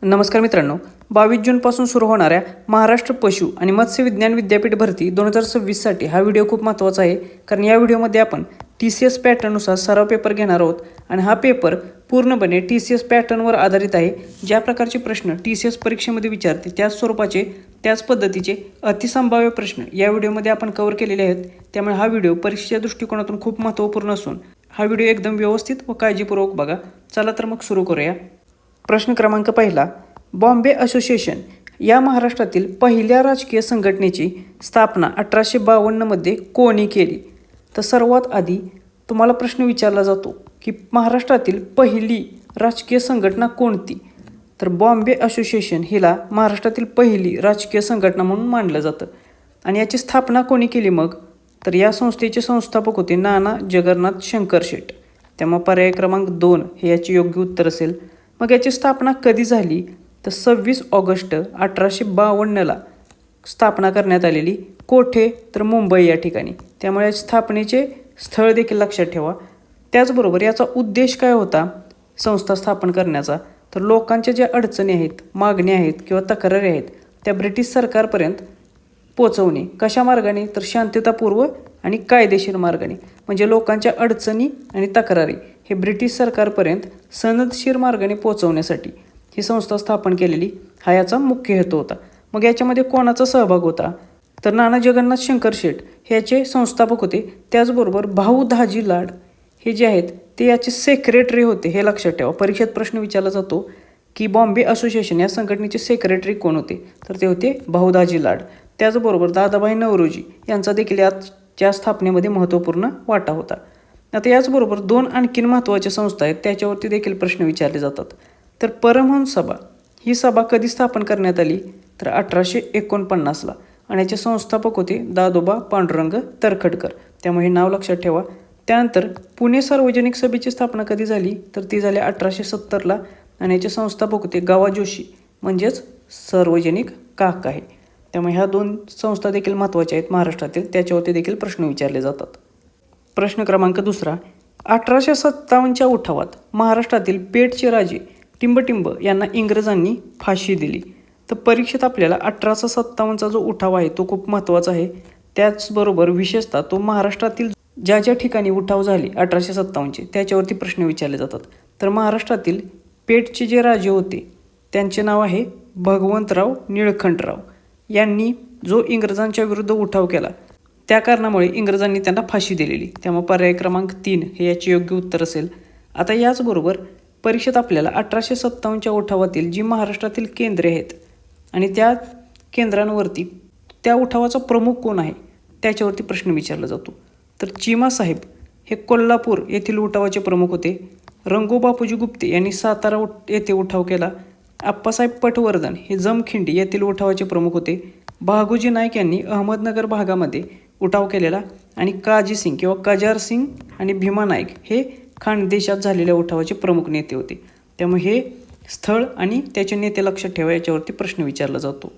नमस्कार मित्रांनो, 22 जूनपासून सुरू होणाऱ्या महाराष्ट्र पशु आणि मत्स्य विज्ञान विद्यापीठ भरती 2026साठी हा व्हिडिओ खूप महत्त्वाचा आहे. कारण या व्हिडिओमध्ये आपण TCS पॅटर्ननुसार सराव पेपर घेणार आहोत आणि हा पेपर पूर्णपणे TCS पॅटर्नवर आधारित आहे. ज्या प्रकारचे प्रश्न TCS परीक्षेमध्ये विचारते त्याच स्वरूपाचे त्याच पद्धतीचे अतिसंभाव्य प्रश्न या व्हिडिओमध्ये आपण कव्हर केलेले आहेत. त्यामुळे हा व्हिडिओ परीक्षेच्या दृष्टिकोनातून खूप महत्त्वपूर्ण असून हा व्हिडिओ एकदम व्यवस्थित व काळजीपूर्वक बघा. चला तर मग सुरू करूया. प्रश्न क्रमांक पहिला, बॉम्बे असोसिएशन या महाराष्ट्रातील पहिल्या राजकीय संघटनेची स्थापना 1852मध्ये कोणी केली? तर सर्वात आधी तुम्हाला प्रश्न विचारला जातो की महाराष्ट्रातील पहिली राजकीय संघटना कोणती? तर बॉम्बे असोसिएशन हिला महाराष्ट्रातील पहिली राजकीय संघटना म्हणून मानलं जातं. आणि याची स्थापना कोणी केली मग? तर या संस्थेचे संस्थापक होते नाना जगन्नाथ शंकर शेट. त्यामुळे पर्याय क्रमांक 2 हे याचे योग्य उत्तर असेल. मग याची स्थापना कधी झाली? तर 26 ऑगस्ट 1852ला स्थापना करण्यात आलेली. कोठे? तर मुंबई या ठिकाणी. त्यामुळे या स्थापनेचे स्थळ देखील लक्षात ठेवा. त्याचबरोबर याचा उद्देश काय होता संस्था स्थापन करण्याचा? तर लोकांच्या ज्या अडचणी आहेत, मागण्या आहेत किंवा तक्रारी आहेत त्या ब्रिटिश सरकारपर्यंत पोचवणे. कशा मार्गाने? तर शांततापूर्व आणि कायदेशीर मार्गाने. म्हणजे लोकांच्या अडचणी आणि तक्रारी हे ब्रिटिश सरकारपर्यंत सनदशीर मार्गाने पोचवण्यासाठी ही संस्था स्थापन केलेली हा याचा मुख्य हेतू होता. मग याच्यामध्ये कोणाचा सहभाग होता? तर नाना जगन्नाथ शंकर शेट हे याचे संस्थापक होते. त्याचबरोबर भाऊ दाजी लाड हे जे आहेत ते याचे सेक्रेटरी होते. हे लक्षात ठेवा. परीक्षेत प्रश्न विचारला जातो की बॉम्बे असोसिएशन या संघटनेचे सेक्रेटरी कोण होते? तर ते होते भाऊ दाजी लाड. त्याचबरोबर दादाभाई नौरोजी यांचा देखील याच्या स्थापनेमध्ये महत्त्वपूर्ण वाटा होता. आता याचबरोबर 2 आणखीन महत्त्वाच्या संस्था आहेत त्याच्यावरती देखील प्रश्न विचारले जातात. तर परमहंस सभा ही सभा कधी स्थापन करण्यात आली? तर 1849ला. आणि याचे संस्थापक होते दादोबा पांडुरंग तरखडकर. त्यामुळे हे नाव लक्षात ठेवा. त्यानंतर पुणे सार्वजनिक सभेची स्थापना कधी झाली? तर ती झाली 1870ला. आणि याचे संस्थापक होते गावा जोशी म्हणजेच सार्वजनिक काका आहे. त्यामुळे ह्या 2 संस्था देखील महत्त्वाच्या आहेत महाराष्ट्रातील. त्याच्यावरती देखील प्रश्न विचारले जातात. प्रश्न क्रमांक 2, 1857च्या उठावात महाराष्ट्रातील पेठचे राजे टिंबटिंब यांना इंग्रजांनी फाशी दिली. तर परीक्षेत आपल्याला 1857चा जो उठाव आहे तो खूप महत्त्वाचा आहे. त्याचबरोबर विशेषतः तो महाराष्ट्रातील ज्या ज्या ठिकाणी उठाव झाले 1857चे त्याच्यावरती प्रश्न विचारले जातात. तर महाराष्ट्रातील पेठचे जे राजे होते त्यांचे नाव आहे भगवंतराव निळकंठराव. यांनी जो इंग्रजांच्या विरुद्ध उठाव केला त्या कारणामुळे इंग्रजांनी त्यांना फाशी दिलेली. त्यामुळे पर्याय क्रमांक 3 हे याचे योग्य उत्तर असेल. आता याचबरोबर परीक्षेत आपल्याला 1857च्या उठावातील जी महाराष्ट्रातील केंद्रे आहेत आणि त्या केंद्रांवरती त्या उठावाचा प्रमुख कोण आहे त्याच्यावरती प्रश्न विचारला जातो. तर चिमा साहेब हे कोल्हापूर येथील उठावाचे प्रमुख होते. रंगो बापूजी गुप्ते यांनी सातारा येथे उठाव केला. आप्पासाहेब पटवर्धन हे जमखिंडी येथील उठावाचे प्रमुख होते. भागोजी नाईक यांनी अहमदनगर भागामध्ये उठाव केलेला. आणि काजी सिंग किंवा कजार सिंग आणि भीमा नाईक हे खानदेशात झालेल्या उठावाचे प्रमुख नेते होते. त्यामुळे हे स्थळ आणि त्याचे नेते लक्षात ठेवा. याच्यावरती प्रश्न विचारला जातो.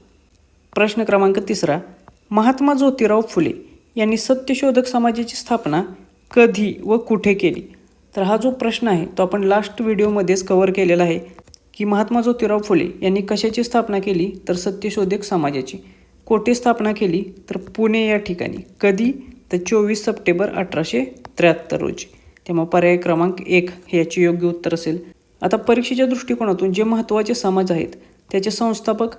प्रश्न क्रमांक 3, महात्मा ज्योतिराव फुले यांनी सत्यशोधक समाजाची स्थापना कधी व कुठे केली? तर हा जो प्रश्न आहे तो आपण लास्ट व्हिडिओमध्येच कव्हर केलेला आहे की महात्मा ज्योतिराव फुले यांनी कशाची स्थापना केली? तर सत्यशोधक समाजाची. कोठे स्थापना केली? तर पुणे या ठिकाणी. कधी? तर 24 सप्टेंबर 1873 रोजी. त्यामुळे पर्याय क्रमांक 1 हे याचे योग्य उत्तर असेल. आता परीक्षेच्या दृष्टिकोनातून जे महत्त्वाचे समाज आहेत त्याचे संस्थापक,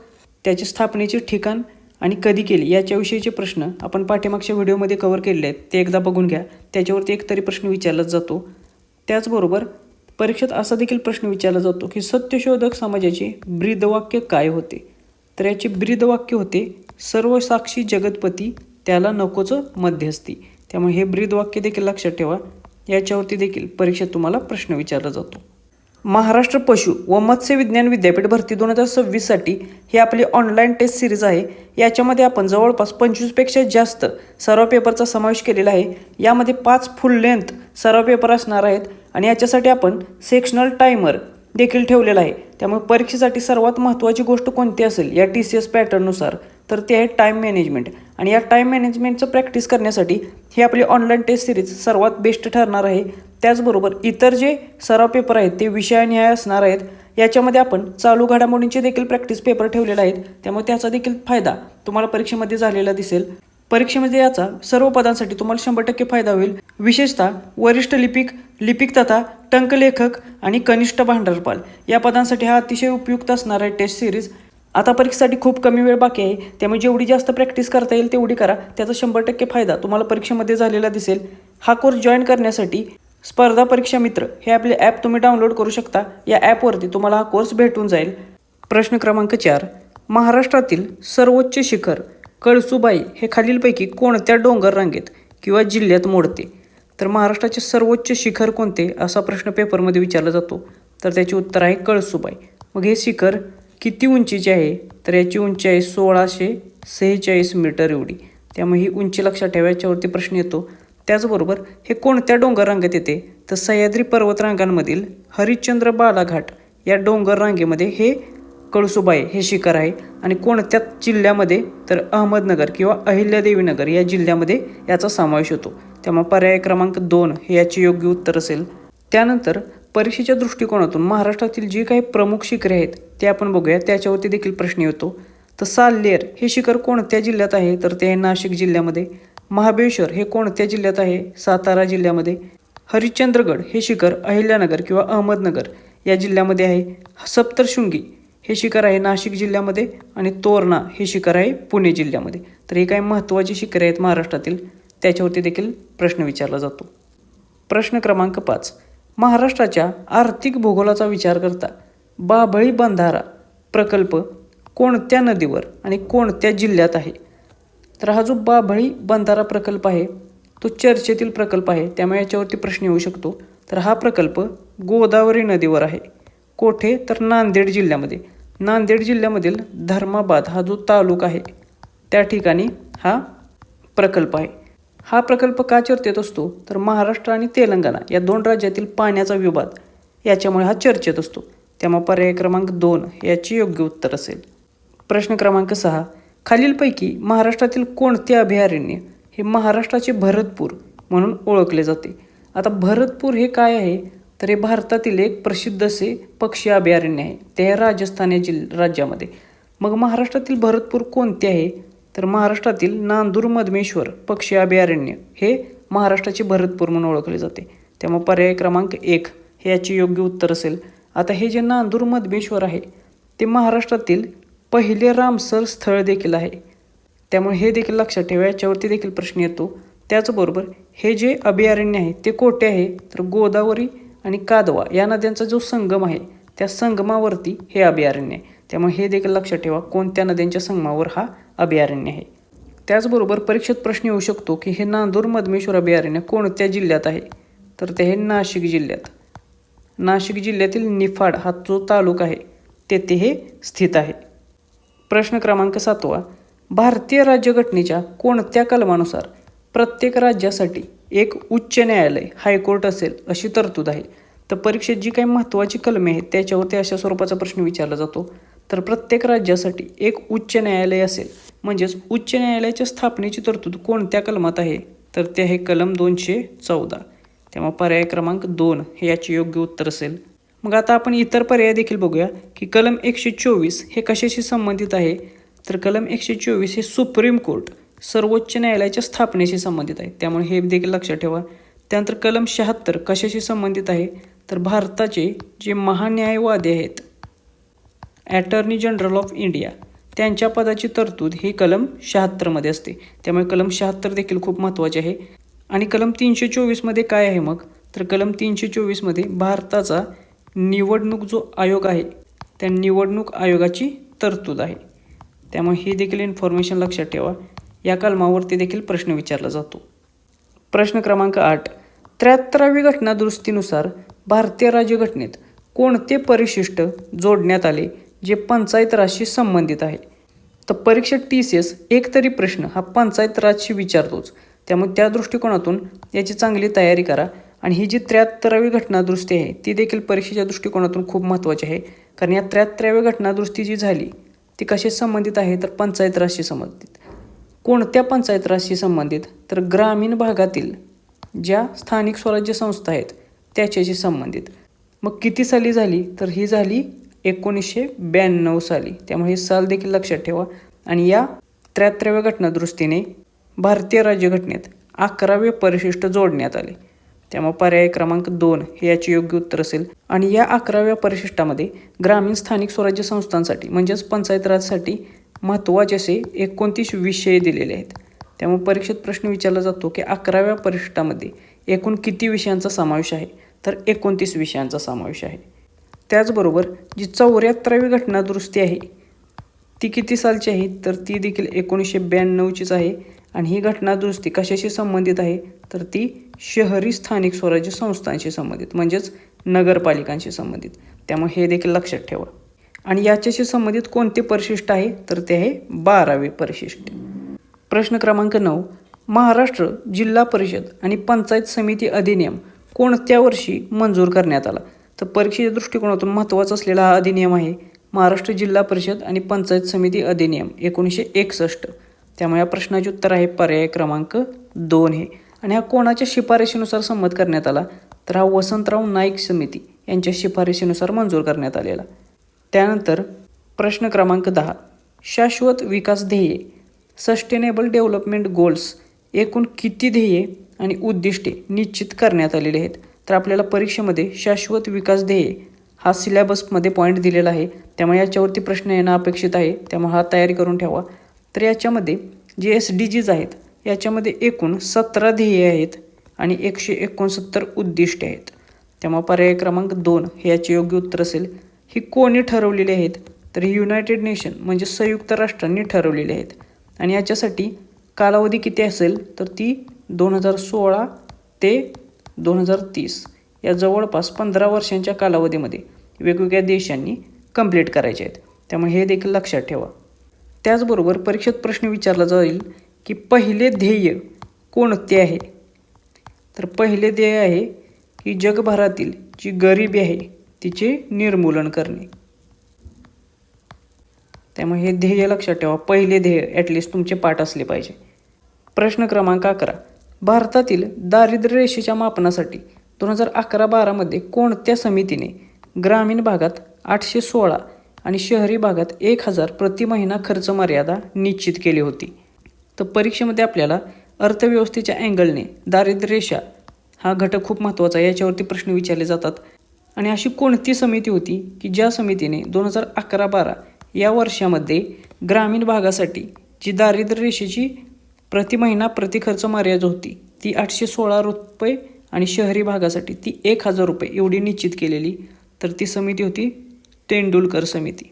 त्याचे स्थापनेचे ठिकाण आणि कधी केली याच्याविषयीचे प्रश्न आपण पाठीमागच्या व्हिडिओमध्ये कव्हर केलेले आहेत. ते एकदा बघून घ्या. त्याच्यावरती एक तरी प्रश्न विचारलाच जातो. त्याचबरोबर परीक्षेत असा देखील प्रश्न विचारला जातो की सत्यशोधक समाजाचे ब्रीदवाक्य काय होते? तर याचे ब्रीदवाक्य होते सर्व साक्षी जगतपती त्याला नकोचं मध्यस्थी. त्यामुळे हे ब्रीदवाक्य देखील लक्षात ठेवा. याच्यावरती देखील परीक्षेत तुम्हाला प्रश्न विचारला जातो. महाराष्ट्र पशु व मत्स्य विज्ञान विद्यापीठ भरती 2026साठी ही आपली ऑनलाईन टेस्ट सिरीज आहे. याच्यामध्ये आपण जवळपास 25पेक्षा जास्त सराव पेपरचा समावेश केलेला आहे. यामध्ये 5 फुल लेंथ सराव पेपर असणार आहेत आणि याच्यासाठी आपण सेक्शनल टायमर देखील ठेवलेला आहे. त्यामुळे परीक्षेसाठी सर्वात महत्त्वाची गोष्ट कोणती असेल या TCS पॅटर्ननुसार तर ते आहे टाईम मॅनेजमेंट. आणि या टाईम मॅनेजमेंटचं प्रॅक्टिस करण्यासाठी ही आपली ऑनलाईन टेस्ट सिरीज सर्वात बेस्ट ठरणार आहे. त्याचबरोबर इतर जे सराव पेपर आहेत ते विषयानिहाय असणार आहेत. याच्यामध्ये आपण चालू घडामोडींचे देखील प्रॅक्टिस पेपर ठेवलेले आहेत, त्यामुळे त्याचा देखील फायदा तुम्हाला परीक्षेमध्ये झालेला दिसेल. परीक्षेमध्ये याचा सर्व पदांसाठी तुम्हाला 100% फायदा होईल. विशेषतः वरिष्ठ लिपिक, लिपिक तथा टंकलेखक आणि कनिष्ठ भांडारपाल या पदांसाठी हा अतिशय उपयुक्त असणार आहे टेस्ट सिरीज. आता परीक्षेसाठी खूप कमी वेळ बाकी आहे, त्यामुळे जेवढी जास्त प्रॅक्टिस करता येईल तेवढी करा. त्याचा 100% फायदा तुम्हाला परीक्षेमध्ये झालेला दिसेल. हा कोर्स जॉईन करण्यासाठी स्पर्धा परीक्षा मित्र हे आपले ॲप तुम्ही डाउनलोड करू शकता. या ॲपवरती तुम्हाला हा कोर्स भेटून जाईल. प्रश्न क्रमांक 4. महाराष्ट्रातील सर्वोच्च शिखर कळसुबाई हे खालीलपैकी कोणत्या डोंगर रांगेत किंवा जिल्ह्यात मोडते? तर महाराष्ट्राचे सर्वोच्च शिखर कोणते असा प्रश्न पेपरमध्ये विचारला जातो. तर त्याचे उत्तर आहे कळसुबाई. मग हे शिखर किती उंचीचे आहे? तर याची उंची आहे 1646 मीटर एवढी. त्यामुळे ही उंची लक्षात ठेवा, याच्यावरती प्रश्न येतो. त्याचबरोबर हे कोणत्या डोंगर रांगेत येते? तर सह्याद्री पर्वतरांगांमधील हरिश्चंद्र बालाघाट या डोंगर रांगेमध्ये हे कळसुबाई हे शिखर आहे. आणि कोणत्या जिल्ह्यामध्ये? तर अहमदनगर किंवा अहिल्यादेवीनगर या जिल्ह्यामध्ये याचा समावेश होतो. त्यामुळे पर्याय क्रमांक 2 हे याचे योग्य उत्तर असेल. त्यानंतर परीक्षेच्या दृष्टिकोनातून महाराष्ट्रातील जी काही प्रमुख शिखरे आहेत ते आपण बघूया, त्याच्यावरती देखील प्रश्न येतो. तर साल्हेर हे शिखर कोणत्या जिल्ह्यात आहे? तर ते आहे नाशिक जिल्ह्यामध्ये. महाबळेश्वर हे कोणत्या जिल्ह्यात आहे? सातारा जिल्ह्यामध्ये. हरिश्चंद्रगड हे शिखर अहिल्यानगर किंवा अहमदनगर या जिल्ह्यामध्ये आहे. सप्तशृंगी हे शिखर आहे नाशिक जिल्ह्यामध्ये. आणि तोरणा हे शिखर आहे पुणे जिल्ह्यामध्ये. तर हे काही महत्त्वाची शिखरे आहेत महाराष्ट्रातील, त्याच्यावरती देखील प्रश्न विचारला जातो. प्रश्न क्रमांक 5. महाराष्ट्राच्या आर्थिक भूगोलाचा विचार करता बाभळी बंधारा प्रकल्प कोणत्या नदीवर आणि कोणत्या जिल्ह्यात आहे? तर हा जो बाभळी बंधारा प्रकल्प आहे तो चर्चेतील प्रकल्प आहे, त्यामुळे याच्यावरती प्रश्न येऊ शकतो. तर हा प्रकल्प गोदावरी नदीवर आहे. कोठे? तर नांदेड जिल्ह्यामध्ये. नांदेड जिल्ह्यामधील धर्माबाद हा जो तालुका आहे त्या ठिकाणी हा प्रकल्प आहे. हा प्रकल्प का चर्चेत असतो? तर महाराष्ट्र आणि तेलंगणा या 2 राज्यातील पाण्याचा विवाद याच्यामुळे हा चर्चेत असतो. त्यामुळे पर्याय क्रमांक 2 याचे योग्य उत्तर असेल. प्रश्न क्रमांक 6. खालीलपैकी महाराष्ट्रातील कोणते अभयारण्य हे महाराष्ट्राचे भरतपूर म्हणून ओळखले जाते? आता भरतपूर हे काय आहे? तर हे भारतातील एक प्रसिद्ध असे पक्षी अभयारण्य आहे. ते आहे राजस्थान या राज्यामध्ये. मग महाराष्ट्रातील भरतपूर कोणते आहे? तर महाराष्ट्रातील नांदूर मधमेश्वर पक्षी अभयारण्य हे महाराष्ट्राचे भरतपूर म्हणून ओळखले जाते. त्यामुळे पर्याय क्रमांक 1 हे याचे योग्य उत्तर असेल. आता हे जे नांदूर मधमेश्वर आहे ते महाराष्ट्रातील पहिले रामसर स्थळ देखील आहे, त्यामुळे हे देखील लक्षात ठेवा, याच्यावरती देखील प्रश्न येतो. त्याचबरोबर हे जे अभयारण्य आहे ते कोठे आहे? तर गोदावरी आणि कादवा या नद्यांचा जो संगम आहे त्या संगमावरती हे अभयारण्य आहे. त्यामुळे हे देखील लक्षात ठेवा, कोणत्या नद्यांच्या संगमावर हा अभयारण्य आहे. त्याचबरोबर परीक्षेत प्रश्न येऊ शकतो की हे नांदूर मधमेश्वर अभयारण्य कोणत्या जिल्ह्यात आहे? तर ते आहे नाशिक जिल्ह्यात. नाशिक जिल्ह्यातील निफाड हा जो तालुका आहे तेथे हे स्थित आहे. प्रश्न क्रमांक 7. भारतीय राज्यघटनेच्या कोणत्या कलमानुसार प्रत्येक राज्यासाठी एक उच्च न्यायालय हायकोर्ट असेल अशी तरतूद आहे? तर परीक्षेत जी काही महत्त्वाची कलमे आहेत त्याच्यावरती अशा स्वरूपाचा प्रश्न विचारला जातो. तर प्रत्येक राज्यासाठी एक उच्च न्यायालय असेल, म्हणजेच उच्च न्यायालयाच्या स्थापनेची तरतूद कोणत्या कलमात आहे? तर ते आहे कलम 214. त्यामुळे पर्याय क्रमांक 2 हे याचे योग्य उत्तर असेल. मग आता आपण इतर पर्याय देखील बघूया की कलम 124 हे कशाशी संबंधित आहे? तर कलम 124 हे सुप्रीम कोर्ट सर्वोच्च न्यायालयाच्या स्थापनेशी संबंधित आहे, त्यामुळे हे देखील लक्षात ठेवा. त्यानंतर कलम 76 कशाशी संबंधित आहे? तर भारताचे जे महान्यायवादी आहेत ॲटर्नी जनरल ऑफ इंडिया त्यांच्या पदाची तरतूद ही कलम 76 मध्ये असते, त्यामुळे कलम 76 देखील खूप महत्त्वाचे आहे. आणि कलम 324 मध्ये काय आहे मग? तर कलम 324 मध्ये भारताचा निवडणूक जो आयोग आहे त्या निवडणूक आयोगाची तरतूद आहे. त्यामुळे ही देखील इन्फॉर्मेशन लक्षात ठेवा, या कलमावरती देखील प्रश्न विचारला जातो. प्रश्न क्रमांक 8. 73वी घटना दुरुस्तीनुसार भारतीय राज्यघटनेत कोणते परिशिष्ट जोडण्यात आले जे पंचायत राजशी संबंधित आहे? तर परीक्षेत TCS एक तरी प्रश्न हा पंचायत राजशी विचारतोच, त्यामुळे त्या दृष्टिकोनातून याची चांगली तयारी करा. आणि ही जी 73वी घटनादुरुस्ती आहे ती देखील परीक्षेच्या दृष्टिकोनातून खूप महत्त्वाची आहे, कारण या 73वी घटनादुरुस्ती जी झाली ती कशी संबंधित आहे? तर पंचायत राजशी संबंधित. कोणत्या पंचायत राजशी संबंधित? तर ग्रामीण भागातील ज्या स्थानिक स्वराज्य संस्था आहेत त्याच्याशी संबंधित. मग किती साली झाली? तर ही झाली 1992 साली, त्यामुळे हे साल देखील लक्षात ठेवा. आणि या 73व्या घटनादुरुस्तीने भारतीय राज्यघटनेत 11वे परिशिष्ट जोडण्यात आले. त्यामुळे पर्याय क्रमांक 2 हे याचे योग्य उत्तर असेल. आणि या 11व्या परिशिष्टामध्ये ग्रामीण स्थानिक स्वराज्य संस्थांसाठी म्हणजेच पंचायत राजसाठी महत्त्वाचे असे 29 विषय दिलेले आहेत. त्यामुळे परीक्षेत प्रश्न विचारला जातो की 11व्या परिशिष्टामध्ये एकूण किती विषयांचा समावेश आहे, तर 29 विषयांचा समावेश आहे. त्याचबरोबर जी 74वी घटनादुरुस्ती आहे ती किती सालची आहे, तर ती देखील 1992चीच आहे. आणि ही घटनादुरुस्ती कशाशी संबंधित आहे, तर ती शहरी स्थानिक स्वराज्य संस्थांशी संबंधित म्हणजेच नगरपालिकांशी संबंधित. त्यामुळे हे देखील लक्षात ठेवा. आणि याच्याशी संबंधित कोणते परिशिष्ट आहे, तर ते आहे 12वे परिशिष्ट. प्रश्न क्रमांक 9. महाराष्ट्र जिल्हा परिषद आणि पंचायत समिती अधिनियम कोणत्या वर्षी मंजूर करण्यात आला? तर परीक्षेच्या दृष्टिकोनातून महत्त्वाचा असलेला हा अधिनियम आहे महाराष्ट्र जिल्हा परिषद आणि पंचायत समिती अधिनियम 1961. त्यामुळे या प्रश्नाचे उत्तर आहे पर्याय क्रमांक 2 हे. आणि हा कोणाच्या शिफारशीनुसार संमत करण्यात आला, तर हा वसंतराव नाईक समिती यांच्या शिफारशीनुसार मंजूर करण्यात आलेला. त्यानंतर प्रश्न क्रमांक 10. शाश्वत विकास ध्येये सस्टेनेबल डेव्हलपमेंट गोल्स एकूण किती ध्येये आणि उद्दिष्टे निश्चित करण्यात आलेले आहेत? तर आपल्याला परीक्षेमध्ये शाश्वत विकास ध्येय हा सिलेबसमध्ये पॉईंट दिलेला आहे, त्यामुळे याच्यावरती प्रश्न येणं अपेक्षित आहे. त्यामुळे हा तयारी करून ठेवा. तर याच्यामध्ये जे SDGs आहेत याच्यामध्ये एकूण 17 ध्येय आहेत आणि 169 उद्दिष्टे आहेत. त्यामुळे पर्याय क्रमांक 2 हे याचे योग्य उत्तर असेल. ही कोणी ठरवलेली आहेत, तर युनायटेड नेशन म्हणजे संयुक्त राष्ट्रांनी ठरवलेली आहेत. आणि याच्यासाठी कालावधी किती असेल, तर ती 2016 ते 2030 या जवळपास 15 वर्षांच्या कालावधीमध्ये वेगवेगळ्या देशांनी कंप्लीट करायचे आहेत. त्यामुळे हे देखील लक्षात ठेवा. त्याचबरोबर परीक्षेत प्रश्न विचारला जाईल की पहिले ध्येय कोणते आहे? तर पहिले ध्येय आहे की जगभरातील जी गरिबी आहे तिचे निर्मूलन करणे. त्यामुळे हे ध्येय लक्षात ठेवा. पहिले ध्येय ॲटलिस्ट तुमचे पाठ असले पाहिजे. प्रश्न क्रमांक 11. भारतातील दारिद्र्य रेषेच्या मापनासाठी 2011-12 मध्ये कोणत्या समितीने ग्रामीण भागात 816 आणि शहरी भागात 1000 प्रति महिना खर्च मर्यादा निश्चित केली होती? तर परीक्षेमध्ये आपल्याला अर्थव्यवस्थेच्या अँगलने दारिद्र्य रेषा हा घटक खूप महत्त्वाचा आहे, याच्यावरती प्रश्न विचारले जातात. आणि अशी कोणती समिती होती की ज्या समितीने 2011-12 या वर्षामध्ये ग्रामीण भागासाठी जी दारिद्र्य रेषेची प्रति महिना प्रति खर्च मर्यादा होती ती 816 रुपये आणि शहरी भागासाठी ती 1000 रुपये एवढी निश्चित केलेली? तर ती समिती होती तेंडुलकर समिती.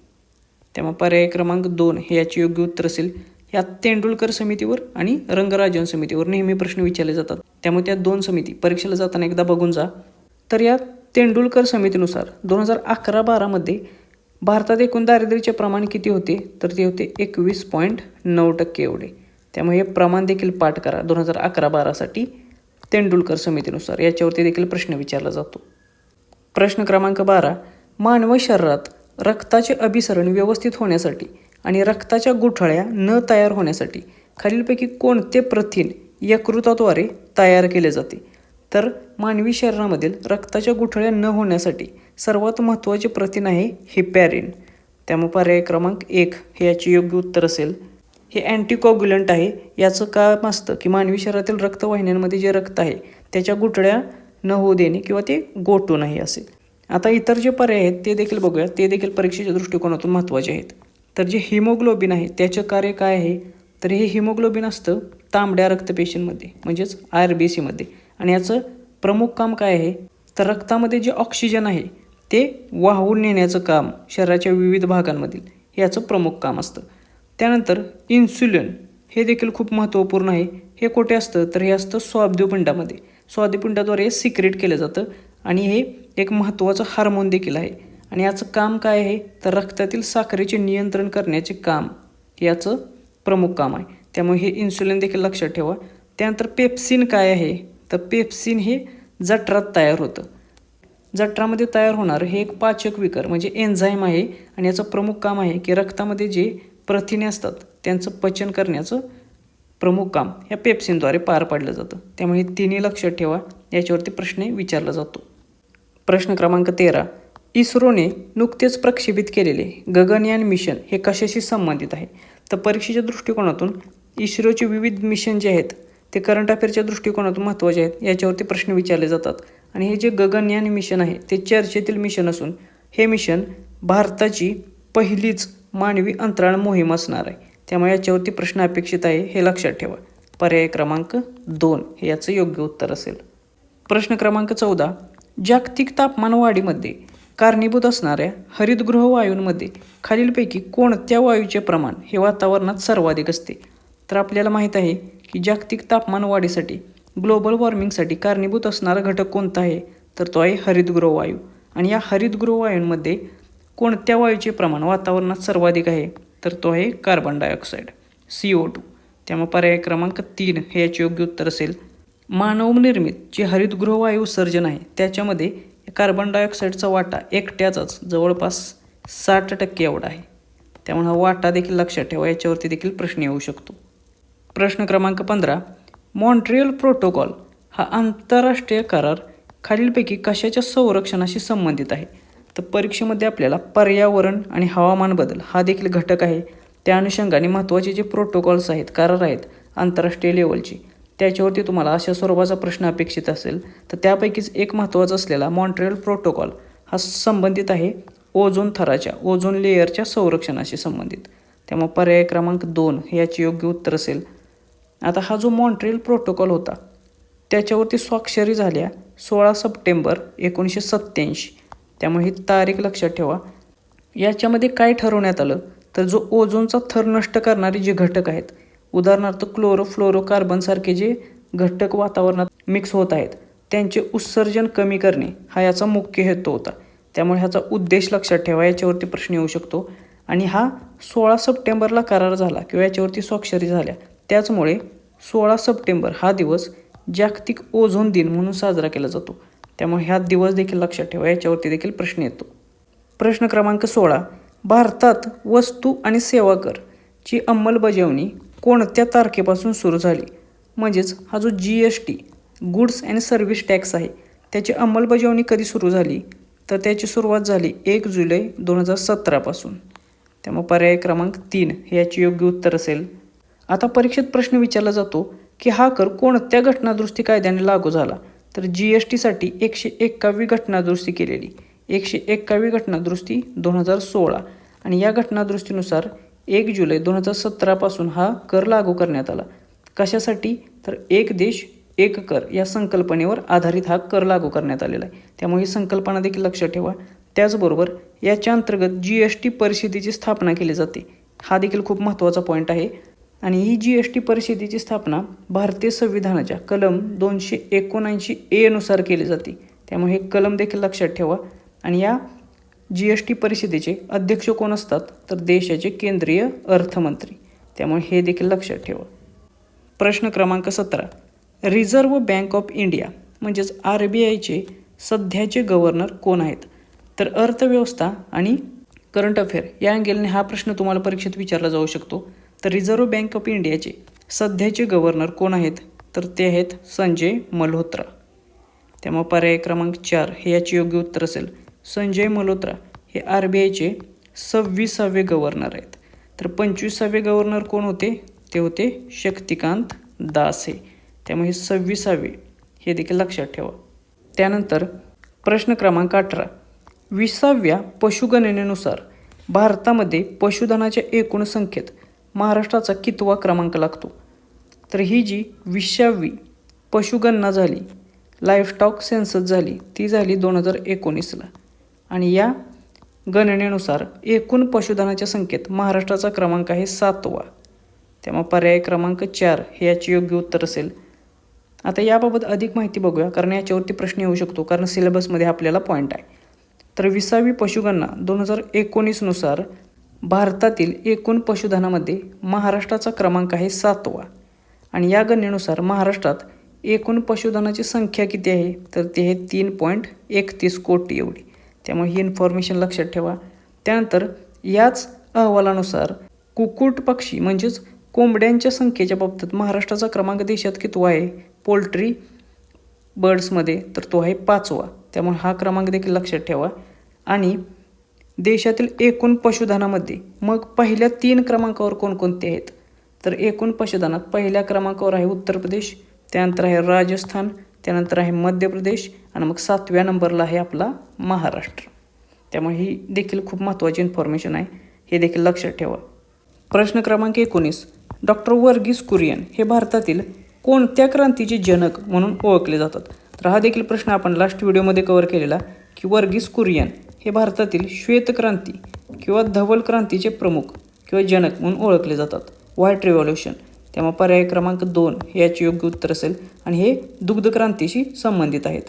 त्यामुळे पर्याय क्रमांक 2 हे याचे योग्य उत्तर असेल. या तेंडुलकर समितीवर आणि रंगराजन समितीवर नेहमी प्रश्न विचारले जातात, त्यामुळे त्या 2 समिती परीक्षेला जाताना एकदा बघून जा. तर या तेंडुलकर समितीनुसार 2011-12 मध्ये भारतात एकूण दारिद्र्याचे प्रमाण किती होते, तर ते होते 21.9% एवढे. त्यामुळे हे प्रमाण देखील पाठ करा 2011-12साठी तेंडुलकर समितीनुसार. याच्यावरती देखील प्रश्न विचारला जातो. प्रश्न क्रमांक 12. मानवी शरीरात रक्ताचे अभिसरण व्यवस्थित होण्यासाठी आणि रक्ताच्या गुठळ्या न तयार होण्यासाठी खालीलपैकी कोणते प्रथिन यकृताद्वारे तयार केले जाते? तर मानवी शरीरामधील रक्ताच्या गुठळ्या न होण्यासाठी सर्वात महत्त्वाचे प्रथिन आहे हिपॅरिन. त्यामुळे पर्याय क्रमांक 1 हे याचे योग्य उत्तर असेल. हे अँटीकॉग्युलंट आहे. याचं काम असतं की मानवी शरीरातील रक्तवाहिन्यांमध्ये जे रक्त आहे त्याच्या गुठळ्या न होऊ देणे किंवा ते गोठू नये असेल. आता इतर जे पर्याय आहेत ते देखील बघूया, ते देखील परीक्षेच्या दृष्टिकोनातून महत्त्वाचे आहेत. तर जे हिमोग्लोबिन आहे त्याचं कार्य काय आहे, तर हे हिमोग्लोबिन असतं तांबड्या रक्तपेशींमध्ये म्हणजेच RBCमध्ये. आणि याचं प्रमुख काम काय आहे, तर रक्तामध्ये जे ऑक्सिजन आहे ते वाहून नेण्याचं काम शरीराच्या विविध भागांमधील याचं प्रमुख काम असतं. त्यानंतर इन्सुलिन हे देखील खूप महत्त्वपूर्ण आहे. हे कुठे असतं, तर हे असतं स्वादुपिंडामध्ये. स्वादुपिंडाद्वारे सिक्रेट केलं जातं आणि हे एक महत्त्वाचं हार्मोन देखील आहे. आणि याचं काम काय आहे, तर रक्तातील साखरेचे नियंत्रण करण्याचे काम याचं प्रमुख काम आहे. त्यामुळे हे इन्सुलिन देखील लक्षात ठेवा. त्यानंतर पेप्सिन काय आहे, तर पेप्सिन हे जठरात तयार होतं. जठरामध्ये तयार होणार हे एक पाचक विकर म्हणजे एन्झाईम आहे आणि याचं प्रमुख काम आहे की रक्तामध्ये जे प्रथिने असतात त्यांचं पचन करण्याचं प्रमुख काम या पेप्सिनद्वारे पार पाडलं जातं. त्यामुळे तिन्ही लक्षात ठेवा, याच्यावरती प्रश्न विचारला जातो. प्रश्न क्रमांक 13. इस्रोने नुकतेच प्रक्षेपित केलेले गगनयान मिशन हे कशाशी संबंधित आहे? तर परीक्षेच्या दृष्टिकोनातून इस्रोचे विविध मिशन जे आहेत ते करंट अफेअरच्या दृष्टिकोनातून महत्त्वाचे आहेत, याच्यावरती प्रश्न विचारले जातात. आणि हे जे गगनयान मिशन आहे ते चर्चेतील मिशन असून हे मिशन भारताची पहिलीच मानवी अंतराळ मोहीम असणार आहे. त्यामुळे याच्यावरती प्रश्न अपेक्षित आहे, हे लक्षात ठेवा. पर्याय क्रमांक 2 हे याचं योग्य उत्तर असेल. प्रश्न क्रमांक 14. जागतिक तापमान वाढीमध्ये कारणीभूत असणाऱ्या हरितगृह वायूंमध्ये खालीलपैकी कोणत्या वायूचे प्रमाण हे वातावरणात सर्वाधिक असते? तर आपल्याला माहीत आहे की जागतिक तापमान वाढीसाठी ग्लोबल वॉर्मिंगसाठी कारणीभूत असणारा घटक कोणता आहे? तर तो आहे हरितगृह वायू. आणि या हरितगृह वायूंमध्ये कोणत्या वायूचे प्रमाण वातावरणात सर्वाधिक आहे? तर तो आहे कार्बन डायऑक्साईड CO2. त्यामुळे पर्याय क्रमांक 3 हे याचे योग्य उत्तर असेल. मानवनिर्मित जे हरितगृह वायू उत्सर्जन आहे त्याच्यामध्ये कार्बन डायऑक्साईडचा वाटा एकट्याचाच जवळपास 60% एवढा आहे. त्यामुळे हा वाटा देखील लक्षात ठेवा, याच्यावरती देखील प्रश्न येऊ शकतो. प्रश्न क्रमांक 15. मॉन्ट्रियल प्रोटोकॉल हा आंतरराष्ट्रीय करार खालीलपैकी कशाच्या संरक्षणाशी संबंधित आहे? तर परीक्षेमध्ये आपल्याला पर्यावरण आणि हवामान बदल हा देखील घटक आहे. त्या अनुषंगाने महत्त्वाचे जे प्रोटोकॉल्स आहेत, करार आहेत आंतरराष्ट्रीय लेवलचे, त्याच्यावरती तुम्हाला अशा स्वरूपाचा प्रश्न अपेक्षित असेल. तर त्यापैकीच एक महत्त्वाचा असलेला मॉन्ट्रियल प्रोटोकॉल हा संबंधित आहे ओझोन थराच्या, ओझोन लेयरच्या संरक्षणाशी संबंधित. त्यामुळे पर्याय क्रमांक 2 हे याचे योग्य उत्तर असेल. आता हा जो मॉन्ट्रियल प्रोटोकॉल होता त्याच्यावरती स्वाक्षरी झाल्या 16 सप्टेंबर 1987. त्यामुळे ही तारीख लक्षात ठेवा. याच्यामध्ये काय ठरवण्यात आलं तर जो ओझोनचा थर नष्ट करणारे जे घटक आहेत, उदाहरणार्थ क्लोरोफ्लोरोकार्बनसारखे जे घटक वातावरणात मिक्स होत आहेत त्यांचे उत्सर्जन कमी करणे हा याचा मुख्य हेतू होता. त्यामुळे ह्याचा उद्देश लक्षात ठेवा, याच्यावरती प्रश्न येऊ शकतो. आणि हा 16 सप्टेंबरला करार झाला किंवा याच्यावरती स्वाक्षरी झाल्या, त्याचमुळे 16 सप्टेंबर हा दिवस जागतिक ओझोन दिन म्हणून साजरा केला जातो. त्यामुळे हा दिवस देखील लक्षात ठेवा, याच्यावरती देखील प्रश्न येतो. प्रश्न क्रमांक 16. भारतात वस्तू आणि सेवा करची अंमलबजावणी कोणत्या तारखेपासून सुरू झाली? म्हणजेच हा जो GST goods and service tax आहे त्याची अंमलबजावणी कधी सुरू झाली? तर त्याची सुरुवात झाली 1 जुलै 2017 पासून. त्यामुळे पर्याय क्रमांक 3 हे याचे योग्य उत्तर असेल. आता परीक्षेत प्रश्न विचारला जातो की हा कर कोणत्या घटनादुरुस्ती कायद्याने लागू झाला? तर GSTसाठी 101वी घटनादुरुस्ती केलेली, 101वी घटनादुरुस्ती 2016. आणि या घटनादुरुस्तीनुसार 1 जुलै 2017 पासून हा कर लागू करण्यात आला. कशासाठी? तर एक देश एक कर या संकल्पनेवर आधारित हा कर लागू करण्यात आलेला आहे. त्यामुळे ही संकल्पना देखील लक्षात ठेवा. त्याचबरोबर याच्या अंतर्गत GST परिषदेची स्थापना केली जाते, हा देखील खूप महत्त्वाचा पॉईंट आहे. आणि ही GST परिषदेची स्थापना भारतीय संविधानाच्या कलम 279A नुसार केली जाते. त्यामुळे हे कलम देखील लक्षात ठेवा. आणि या GST परिषदेचे अध्यक्ष कोण असतात? तर देशाचे केंद्रीय अर्थमंत्री. त्यामुळे हे देखील लक्षात ठेवा. प्रश्न क्रमांक 17. रिझर्व्ह बँक ऑफ इंडिया म्हणजेच RBIचे सध्याचे गव्हर्नर कोण आहेत? तर अर्थव्यवस्था आणि करंट अफेअर या अँगेलने हा प्रश्न तुम्हाला परीक्षेत विचारला जाऊ शकतो. तर रिझर्व्ह बँक ऑफ इंडियाचे सध्याचे गव्हर्नर कोण आहेत? तर ते आहेत संजय मल्होत्रा. त्यामुळे पर्याय क्रमांक 4 हे याचे योग्य उत्तर असेल. संजय मल्होत्रा हे RBIचे 26वे गव्हर्नर आहेत. तर 25वे गव्हर्नर कोण होते? ते होते शक्तिकांत दास हे. त्यामुळे 26वे हे देखील लक्षात ठेवा. त्यानंतर प्रश्न क्रमांक 18. 20व्या पशुगणनेनुसार भारतामध्ये पशुधनाच्या एकूण संख्येत महाराष्ट्राचा कितवा क्रमांक लागतो? तर ही जी 20वी पशुगणना झाली, लाईफस्टॉक सेन्सस झाली, ती झाली 2019ला. आणि या गणनेनुसार एकूण पशुधनाच्या संख्येत महाराष्ट्राचा क्रमांक आहे 7वा. त्यामुळे पर्याय क्रमांक 4 हे याचे योग्य उत्तर असेल. आता याबाबत अधिक माहिती बघूया, कारण याच्यावरती प्रश्न येऊ शकतो, कारण सिलेबसमध्ये आपल्याला पॉईंट आहे. तर 20वी पशुगणना 2019 नुसार भारतातील एकूण पशुधनामध्ये महाराष्ट्राचा क्रमांक आहे 7वा. आणि या गणनेनुसार महाराष्ट्रात एकूण पशुधनाची संख्या किती आहे? तर ते आहे 3.31 कोटी एवढी. त्यामुळे ही इन्फॉर्मेशन लक्षात ठेवा. त्यानंतर याच अहवालानुसार कुक्कुट पक्षी म्हणजेच कोंबड्यांच्या संख्येच्या बाबतीत महाराष्ट्राचा क्रमांक देशात कितवा आहे पोल्ट्री बर्ड्समध्ये? तर तो आहे 5वा. त्यामुळे हा क्रमांक देखील लक्षात ठेवा. आणि देशातील एकूण पशुधनामध्ये मग पहिल्या 3 क्रमांकावर कोणकोणते आहेत? तर एकूण पशुधनात पहिल्या क्रमांकावर आहे उत्तर प्रदेश, त्यानंतर आहे राजस्थान, त्यानंतर आहे मध्य प्रदेश आणि मग 7व्या नंबरला आहे आपला महाराष्ट्र. त्यामुळे ही देखील खूप महत्त्वाची इन्फॉर्मेशन आहे, हे देखील लक्षात ठेवा. प्रश्न क्रमांक 19. डॉक्टर वर्गीस कुरियन हे भारतातील कोणत्या क्रांतीचे जनक म्हणून ओळखले जातात? तर हा देखील प्रश्न आपण लास्ट व्हिडिओमध्ये कव्हर केलेला की वर्गीस कुरियन हे भारतातील श्वेत क्रांती किंवा धवल क्रांतीचे प्रमुख किंवा जनक म्हणून ओळखले जातात, व्हाईट रिव्हॉल्युशन. त्यामुळे पर्याय क्रमांक 2 हे याचे योग्य उत्तर असेल आणि हे दुग्ध क्रांतीशी संबंधित आहेत.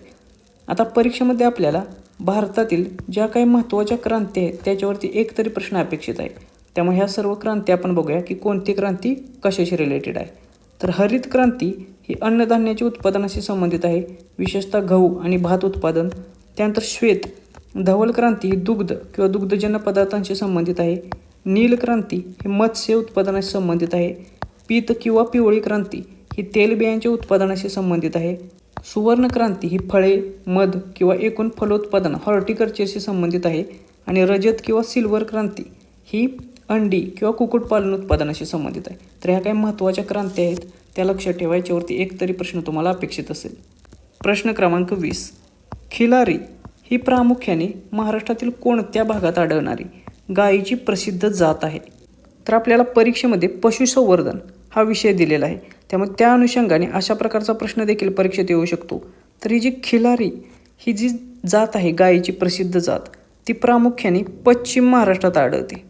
आता परीक्षेमध्ये आपल्याला भारतातील ज्या काही महत्त्वाच्या क्रांती आहेत त्याच्यावरती एक तरी प्रश्न अपेक्षित आहे. त्यामुळे ह्या सर्व क्रांती आपण बघूया की कोणती क्रांती कशाशी रिलेटेड आहे. तर हरित क्रांती ही अन्नधान्याच्या उत्पादनाशी संबंधित आहे, विशेषतः गहू आणि भात उत्पादन. त्यानंतर श्वेत धवल क्रांती ही दुग्ध किंवा दुग्धजन्य पदार्थांशी संबंधित आहे. नील क्रांती ही मत्स्य उत्पादनाशी संबंधित आहे. पीत किंवा पिवळी क्रांती ही तेलबियांच्या उत्पादनाशी संबंधित आहे. सुवर्ण क्रांती ही फळे, मध किंवा एकूण फलोत्पादन हॉर्टिकल्चरशी संबंधित आहे. आणि रजत किंवा सिल्वर क्रांती ही अंडी किंवा कुक्कुटपालन उत्पादनाशी संबंधित आहे. तर ह्या काही महत्त्वाच्या क्रांती आहेत, त्या लक्षात ठेवायच्यावरती एक तरी प्रश्न तुम्हाला अपेक्षित असेल. प्रश्न क्रमांक 20. खिलारी ही प्रामुख्याने महाराष्ट्रातील कोणत्या भागात आढळणारी गायीची प्रसिद्ध जात आहे? तर आपल्याला परीक्षेमध्ये पशुसंवर्धन हा विषय दिलेला आहे, त्यामुळे त्या अनुषंगाने अशा प्रकारचा प्रश्न देखील परीक्षेत येऊ शकतो. तर ही जी खिलारी ही जी जात आहे, गायीची प्रसिद्ध जात, ती प्रामुख्याने पश्चिम महाराष्ट्रात आढळते.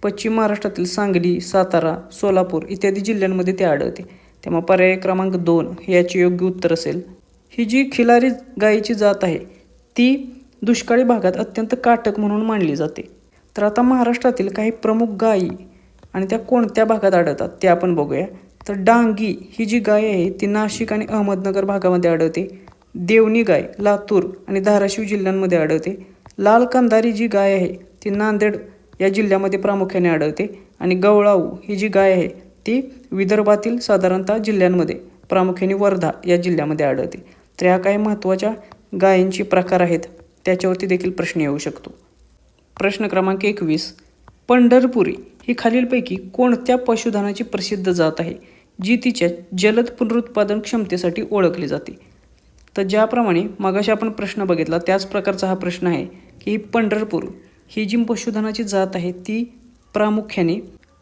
पश्चिम महाराष्ट्रातील सांगली, सातारा, सोलापूर इत्यादी जिल्ह्यांमध्ये ते आढळते. त्यामुळे पर्याय क्रमांक 2 हे याचे योग्य उत्तर असेल. ही जी खिलारी गायीची जात आहे ती दुष्काळी भागात अत्यंत काटक म्हणून मानली जाते. तर आता महाराष्ट्रातील काही प्रमुख गायी आणि त्या कोणत्या भागात आढळतात ते आपण बघूया. तर डांगी ही जी गाय आहे ती नाशिक आणि अहमदनगर भागामध्ये आढळते. देवणी गाय लातूर आणि धाराशिव जिल्ह्यांमध्ये आढळते. लाल कंधारी जी गाय आहे ती नांदेड या जिल्ह्यामध्ये प्रामुख्याने आढळते. आणि गवळाऊ ही जी गाय आहे ती विदर्भातील साधारणतः जिल्ह्यांमध्ये प्रामुख्याने वर्धा या जिल्ह्यामध्ये आढळते. तर ह्या काही महत्त्वाच्या गायींचे प्रकार आहेत, त्याच्यावरती देखील प्रश्न येऊ शकतो. प्रश्न क्रमांक 21. पंढरपुरी ही खालीलपैकी कोणत्या पशुधनाची प्रसिद्ध जात आहे जी तिच्या जलद पुनरुत्पादन क्षमतेसाठी ओळखली जाते? तर ज्याप्रमाणे मगाशी आपण प्रश्न बघितला त्याच प्रकारचा हा प्रश्न आहे की पंढरपूर ही जी पशुधनाची जात आहे ती प्रामुख्याने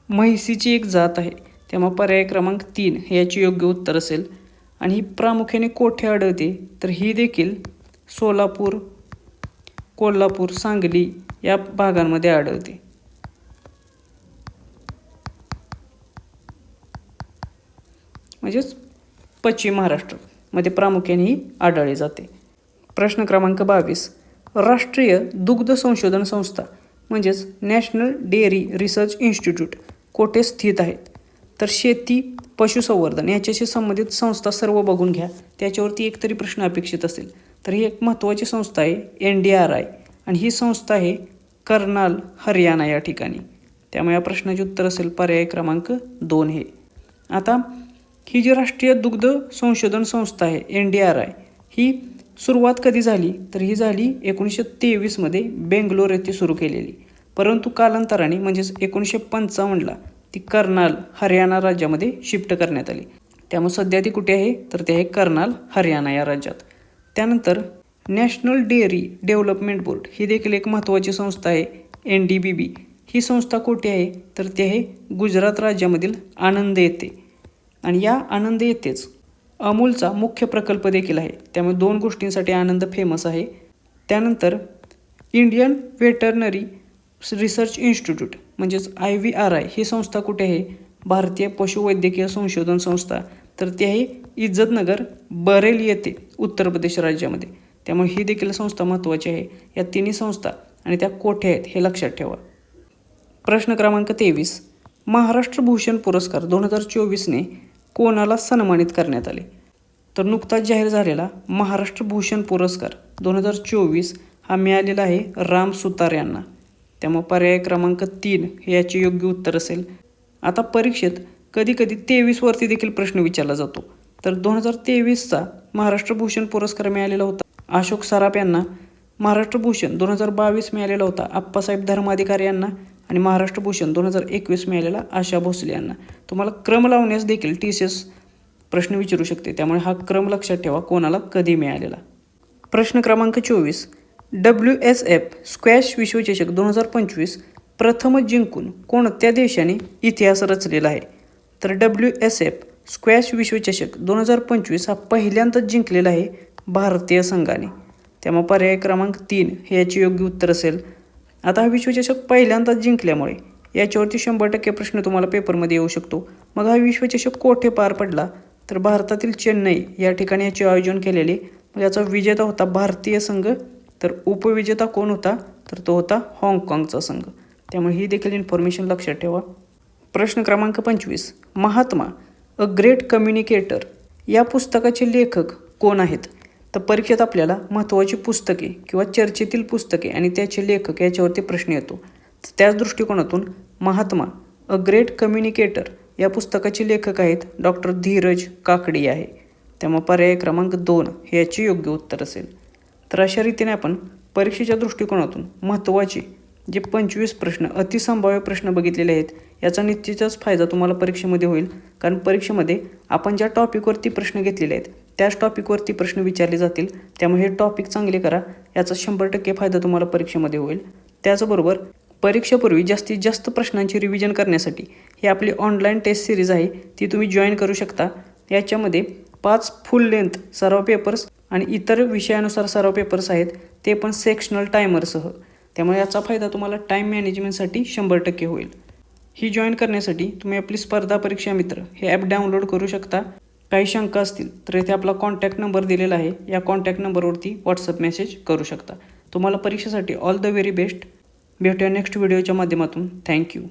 म्हैसीची एक जात आहे. त्यामुळे पर्याय क्रमांक 3 हे याचे योग्य उत्तर असेल. आणि ही प्रामुख्याने कोठे आढळते? तर ही देखील सोलापूर, कोल्हापूर, सांगली या भागांमध्ये आढळते. म्हणजेच पश्चिम महाराष्ट्रामध्ये प्रामुख्याने ही आढळली जाते. प्रश्न क्रमांक 22. राष्ट्रीय दुग्ध संशोधन संस्था म्हणजेच नॅशनल डेअरी रिसर्च इन्स्टिट्यूट कोठे स्थित आहेत? तर शेती, पशुसंवर्धन याच्याशी संबंधित संस्था सर्व बघून घ्या, त्याच्यावरती एक तरी प्रश्न अपेक्षित असेल. तर ही एक महत्त्वाची संस्था आहे NDRI आणि ही संस्था आहे कर्नाल, हरियाणा या ठिकाणी. त्यामुळे या प्रश्नाचे उत्तर असेल पर्याय क्रमांक 2 हे. आता ही जी राष्ट्रीय दुग्ध संशोधन संस्था आहे NDRI ही सुरुवात कधी झाली? तर ही झाली 1923मध्ये बेंगलोर येथे सुरू केलेली, परंतु कालांतराने म्हणजेच 1955ला ती कर्नाल, हरियाणा राज्यामध्ये शिफ्ट करण्यात आली. त्यामुळे सध्या ती कुठे आहे? तर ते आहे कर्नाल, हरियाणा या राज्यात. त्यानंतर नॅशनल डेअरी डेव्हलपमेंट बोर्ड ही देखील एक महत्त्वाची संस्था आहे NDBB. ही संस्था कुठे आहे? तर ती आहे गुजरात राज्यामधील आणंद येथे. आणि या आणंद येथेच अमूलचा मुख्य प्रकल्प देखील आहे. त्यामुळे 2 गोष्टींसाठी आनंद फेमस आहे. त्यानंतर इंडियन व्हेटरनरी रिसर्च इन्स्टिट्यूट म्हणजेच IVRI ही संस्था कुठे आहे? भारतीय पशुवैद्यकीय संशोधन संस्था. तर ती आहे इज्जतनगर, बरेली येथे उत्तर प्रदेश राज्यामध्ये. त्यामुळे ही देखील संस्था महत्त्वाची आहे. या तिन्ही संस्था आणि त्या कोठे आहेत हे लक्षात ठेवा. प्रश्न क्रमांक 23. महाराष्ट्र भूषण पुरस्कार 2024ने कोणाला सन्मानित करण्यात आले? तर नुकताच जाहीर झालेला महाराष्ट्र भूषण पुरस्कार 2024 हा मिळालेला आहे राम सुतार यांना. त्यामुळे पर्याय क्रमांक 3 हे याचे योग्य उत्तर असेल. आता परीक्षेत कधीकधी 23 वरती देखील प्रश्न विचारला जातो. तर 2023चा महाराष्ट्र भूषण पुरस्कार मिळालेला होता अशोक सराफ यांना. महाराष्ट्र भूषण 2022 मिळालेला होता आप्पासाहेब धर्माधिकारी यांना आणि महाराष्ट्र भूषण 2021 मिळालेला आशा भोसले यांना. तुम्हाला क्रम लावण्यास देखील TCS प्रश्न विचारू शकते, त्यामुळे हा क्रम लक्षात ठेवा कोणाला कधी मिळालेला. प्रश्न क्रमांक 24. WSF स्क्वॅश विश्वचषक 2025 प्रथमच जिंकून कोणत्या देशाने इतिहास रचलेला आहे? तर WSF स्क्वॅश विश्वचषक 2025 हा पहिल्यांदाच जिंकलेला आहे भारतीय संघाने. त्यामुळे पर्याय क्रमांक 3 हे याचे योग्य उत्तर असेल. आता हा विश्वचषक पहिल्यांदाच जिंकल्यामुळे याच्यावरती 100% प्रश्न तुम्हाला पेपरमध्ये येऊ शकतो. मग हा विश्वचषक कोठे पार पडला? तर भारतातील चेन्नई या ठिकाणी याचे आयोजन केलेले. मग याचा विजेता होता भारतीय संघ, तर उपविजेता कोण होता? तर तो होता हाँगकाँगचा संघ. त्यामुळे ही देखील इन्फॉर्मेशन लक्षात ठेवा. प्रश्न क्रमांक 25. महात्मा अ ग्रेट कम्युनिकेटर या पुस्तकाचे लेखक कोण आहेत? तर परीक्षेत आपल्याला महत्त्वाची पुस्तके किंवा चर्चेतील पुस्तके आणि त्याचे लेखक याच्यावरती प्रश्न येतो. त्याच दृष्टिकोनातून महात्मा अ ग्रेट कम्युनिकेटर या पुस्तकाचे लेखक आहेत डॉक्टर धीरज काकडी आहे. त्यामुळे पर्याय क्रमांक 2 हे याचे योग्य उत्तर असेल. तर अशा रीतीने आपण परीक्षेच्या दृष्टिकोनातून महत्त्वाचे जे 25 प्रश्न अतिसंभाव्य प्रश्न बघितलेले आहेत. याचा निश्चितच फायदा तुम्हाला परीक्षेमध्ये होईल, कारण परीक्षेमध्ये आपण ज्या टॉपिकवरती प्रश्न घेतलेले आहेत त्याच टॉपिकवरती प्रश्न विचारले जातील. त्यामुळे हे टॉपिक चांगले करा, याचा 100% फायदा तुम्हाला परीक्षेमध्ये होईल. त्याचबरोबर परीक्षेपूर्वी जास्तीत जास्त प्रश्नांची रिव्हिजन करण्यासाठी ही आपली ऑनलाईन टेस्ट सिरीज आहे, ती तुम्ही जॉईन करू शकता. याच्यामध्ये 5 फुल लेंथ सराव पेपर्स आणि इतर विषयानुसार सराव पेपर्स आहेत, ते पण सेक्शनल टायमरसह. त्यामुळे याचा फायदा तुम्हाला टाईम मॅनेजमेंटसाठी 100% होईल. ही जॉईन करण्यासाठी तुम्ही आपली स्पर्धा परीक्षा मित्र हे ॲप डाउनलोड करू शकता. काही शंका असतील तर इथे आपला कॉन्टॅक्ट नंबर दिलेला आहे, या कॉन्टॅक्ट नंबरवरती व्हॉट्सअप मेसेज करू शकता. तुम्हाला परीक्षेसाठी ऑल द व्हेरी बेस्ट. भेटूया नेक्स्ट व्हिडिओच्या माध्यमातून. थँक्यू.